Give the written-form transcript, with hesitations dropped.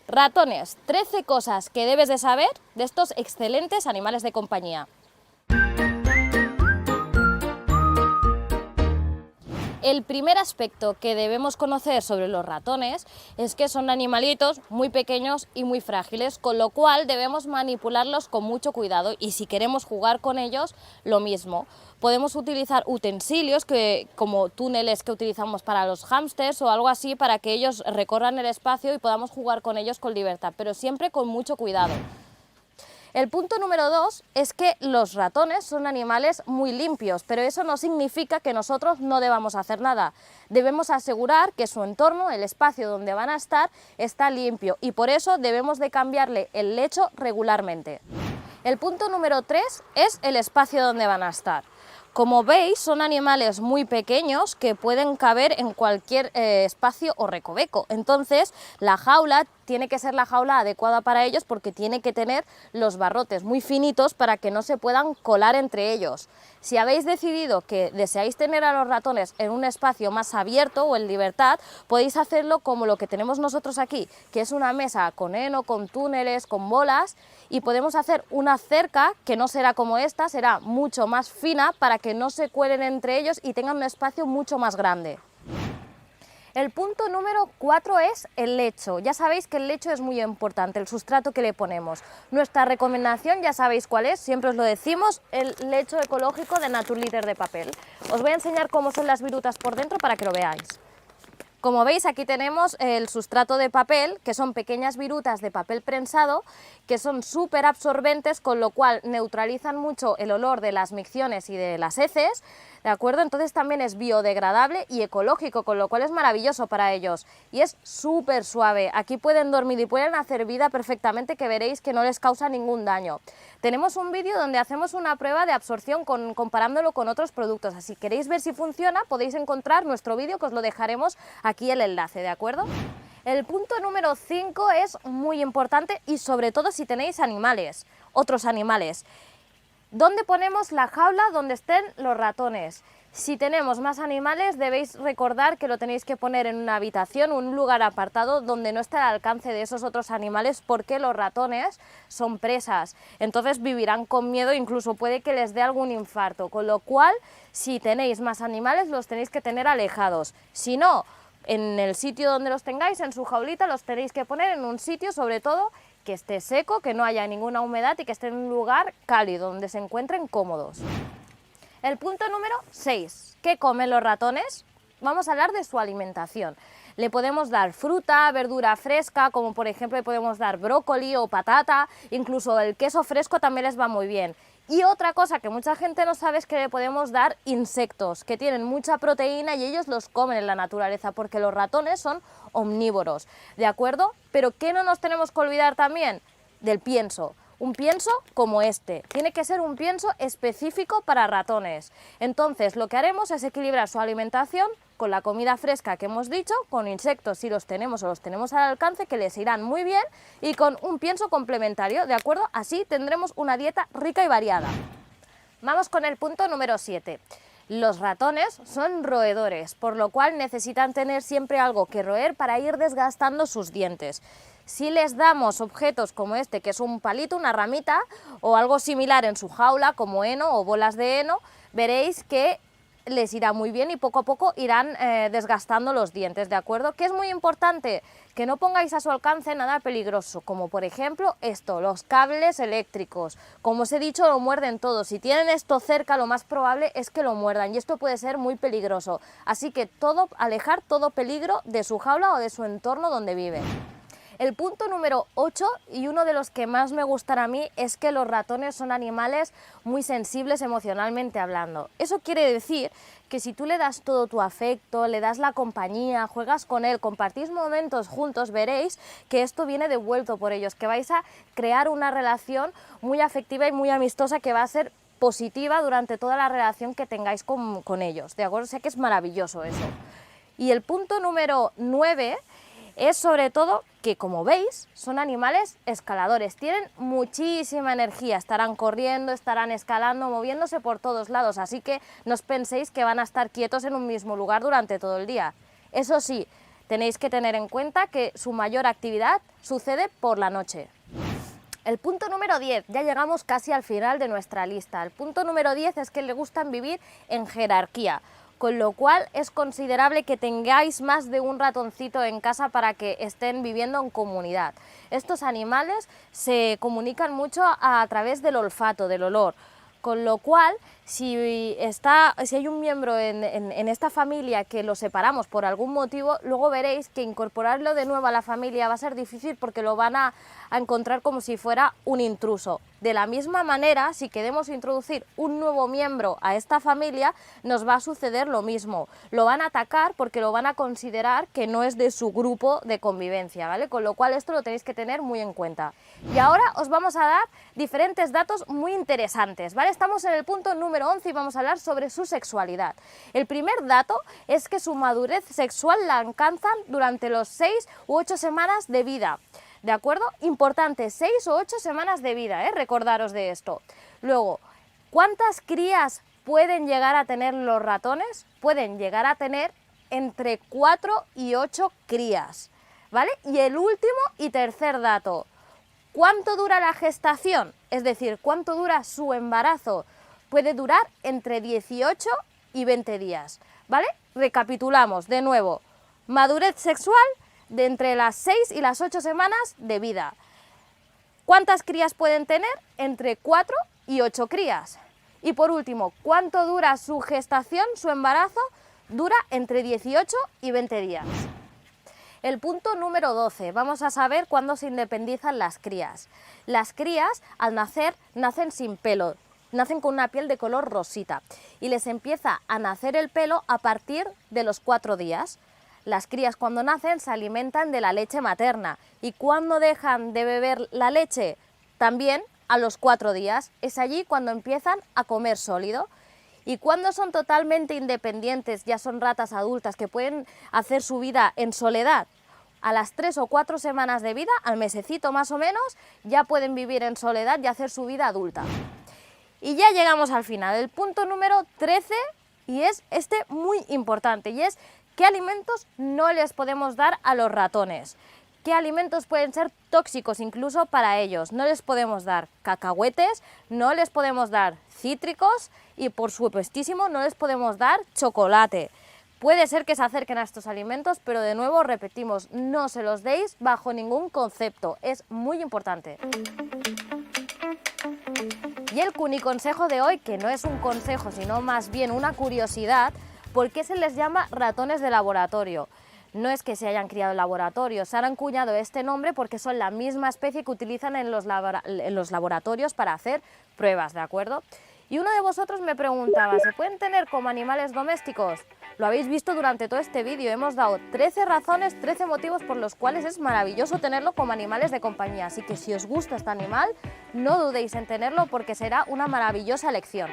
Ratones, 13 cosas que debes de saber de estos excelentes animales de compañía. El primer aspecto que debemos conocer sobre los ratones es que son animalitos muy pequeños y muy frágiles, con lo cual debemos manipularlos con mucho cuidado y si queremos jugar con ellos, lo mismo. Podemos utilizar utensilios como túneles que utilizamos para los hámsters o algo así para que ellos recorran el espacio y podamos jugar con ellos con libertad, pero siempre con mucho cuidado. El punto número 2 es que los ratones son animales muy limpios, pero eso no significa que nosotros no debamos hacer nada. Debemos asegurar que su entorno, el espacio donde van a estar, está limpio y por eso debemos de cambiarle el lecho regularmente. El punto número 3 es el espacio donde van a estar. Como veis, son animales muy pequeños que pueden caber en cualquier espacio o recoveco. Entonces, la jaula tiene que ser la jaula adecuada para ellos porque tiene que tener los barrotes muy finitos para que no se puedan colar entre ellos. Si habéis decidido que deseáis tener a los ratones en un espacio más abierto o en libertad, podéis hacerlo como lo que tenemos nosotros aquí, que es una mesa con heno, con túneles, con bolas, y podemos hacer una cerca que no será como esta, será mucho más fina para que no se cuelen entre ellos y tengan un espacio mucho más grande. El punto número 4 es el lecho. Ya sabéis que el lecho es muy importante, el sustrato que le ponemos. Nuestra recomendación, ya sabéis cuál es, siempre os lo decimos, el lecho ecológico de Naturlitter de papel. Os voy a enseñar cómo son las virutas por dentro para que lo veáis. Como veis, aquí tenemos el sustrato de papel, que son pequeñas virutas de papel prensado, que son súper absorbentes, con lo cual neutralizan mucho el olor de las micciones y de las heces, ¿de acuerdo? Entonces también es biodegradable y ecológico, con lo cual es maravilloso para ellos. Y es súper suave, aquí pueden dormir y pueden hacer vida perfectamente, que veréis que no les causa ningún daño. Tenemos un vídeo donde hacemos una prueba de absorción comparándolo con otros productos, así que si queréis ver si funciona, podéis encontrar nuestro vídeo, que os lo dejaremos aquí el enlace, ¿de acuerdo? El punto número 5 es muy importante y sobre todo si tenéis animales, otros animales. ¿Dónde ponemos la jaula donde estén los ratones? Si tenemos más animales, debéis recordar que lo tenéis que poner en una habitación, un lugar apartado donde no esté al alcance de esos otros animales, porque los ratones son presas, entonces vivirán con miedo, incluso puede que les dé algún infarto, con lo cual si tenéis más animales los tenéis que tener alejados. Si no, en el sitio donde los tengáis, en su jaulita, los tenéis que poner en un sitio sobre todo que esté seco, que no haya ninguna humedad y que esté en un lugar cálido, donde se encuentren cómodos. El punto número 6. ¿Qué comen los ratones? Vamos a hablar de su alimentación. Le podemos dar fruta, verdura fresca, como por ejemplo le podemos dar brócoli o patata, incluso el queso fresco también les va muy bien. Y otra cosa que mucha gente no sabe es que le podemos dar insectos, que tienen mucha proteína y ellos los comen en la naturaleza, porque los ratones son omnívoros, ¿de acuerdo? Pero ¿qué no nos tenemos que olvidar también? Del pienso. Un pienso como este, tiene que ser un pienso específico para ratones. Entonces lo que haremos es equilibrar su alimentación con la comida fresca que hemos dicho, con insectos si los tenemos o los tenemos al alcance, que les irán muy bien, y con un pienso complementario, ¿de acuerdo? Así tendremos una dieta rica y variada. Vamos con el punto número 7. Los ratones son roedores, por lo cual necesitan tener siempre algo que roer para ir desgastando sus dientes. Si les damos objetos como este, que es un palito, una ramita, o algo similar en su jaula, como heno o bolas de heno, veréis que les irá muy bien y poco a poco irán desgastando los dientes, ¿de acuerdo? Que es muy importante que no pongáis a su alcance nada peligroso, como por ejemplo esto, los cables eléctricos. Como os he dicho, lo muerden todos. Si tienen esto cerca, lo más probable es que lo muerdan y esto puede ser muy peligroso. Así que alejar todo peligro de su jaula o de su entorno donde vive. El punto número 8, y uno de los que más me gustan a mí, es que los ratones son animales muy sensibles emocionalmente hablando. Eso quiere decir que si tú le das todo tu afecto, le das la compañía, juegas con él, compartís momentos juntos, veréis que esto viene devuelto por ellos, que vais a crear una relación muy afectiva y muy amistosa que va a ser positiva durante toda la relación que tengáis con ellos, ¿de acuerdo? O sea que es maravilloso eso. Y el punto número 9 es sobre todo que, como veis, son animales escaladores, tienen muchísima energía, estarán corriendo, estarán escalando, moviéndose por todos lados, así que no os penséis que van a estar quietos en un mismo lugar durante todo el día. Eso sí, tenéis que tener en cuenta que su mayor actividad sucede por la noche. El punto número 10, ya llegamos casi al final de nuestra lista. El punto número 10 es que le gustan vivir en jerarquía, con lo cual es considerable que tengáis más de un ratoncito en casa para que estén viviendo en comunidad. Estos animales se comunican mucho a través del olfato, del olor, con lo cual si hay un miembro en esta familia que lo separamos por algún motivo, luego veréis que incorporarlo de nuevo a la familia va a ser difícil porque lo van a encontrar como si fuera un intruso. De la misma manera, si queremos introducir un nuevo miembro a esta familia, nos va a suceder lo mismo. Lo van a atacar porque lo van a considerar que no es de su grupo de convivencia, ¿vale? Con lo cual esto lo tenéis que tener muy en cuenta. Y ahora os vamos a dar diferentes datos muy interesantes, ¿vale? Estamos en el punto número 11 y vamos a hablar sobre su sexualidad. El primer dato es que su madurez sexual la alcanzan durante los 6 u 8 semanas de vida. ¿De acuerdo? Importante, 6 o 8 semanas de vida, recordaros de esto. Luego, ¿cuántas crías pueden llegar a tener los ratones? Pueden llegar a tener entre 4 y 8 crías, ¿vale? Y el último y tercer dato, ¿cuánto dura la gestación? Es decir, ¿cuánto dura su embarazo? Puede durar entre 18 y 20 días, ¿vale? Recapitulamos de nuevo, madurez sexual de entre las 6 y las 8 semanas de vida. ¿Cuántas crías pueden tener? Entre 4 y 8 crías. Y por último, ¿cuánto dura su gestación, su embarazo? Dura entre 18 y 20 días. El punto número 12, vamos a saber cuándo se independizan las crías. Las crías al nacer nacen sin pelo, nacen con una piel de color rosita y les empieza a nacer el pelo a partir de los 4 días. Las crías cuando nacen se alimentan de la leche materna y cuando dejan de beber la leche, también a los 4 días, es allí cuando empiezan a comer sólido. Y cuando son totalmente independientes, ya son ratas adultas que pueden hacer su vida en soledad, a las 3 o 4 semanas de vida, al mesecito más o menos, ya pueden vivir en soledad y hacer su vida adulta. Y ya llegamos al final, el punto número 13, y es este muy importante, y es ¿qué alimentos no les podemos dar a los ratones? ¿Qué alimentos pueden ser tóxicos incluso para ellos? No les podemos dar cacahuetes, no les podemos dar cítricos y por supuestísimo no les podemos dar chocolate. Puede ser que se acerquen a estos alimentos, pero de nuevo repetimos, no se los deis bajo ningún concepto, es muy importante. Y el cuniconsejo de hoy, que no es un consejo sino más bien una curiosidad, ¿por qué se les llama ratones de laboratorio? No es que se hayan criado en laboratorio, se han acuñado este nombre porque son la misma especie que utilizan en los laboratorios para hacer pruebas, ¿de acuerdo? Y uno de vosotros me preguntaba, ¿se pueden tener como animales domésticos? Lo habéis visto durante todo este vídeo, hemos dado 13 razones, 13 motivos por los cuales es maravilloso tenerlo como animales de compañía. Así que si os gusta este animal, no dudéis en tenerlo porque será una maravillosa elección.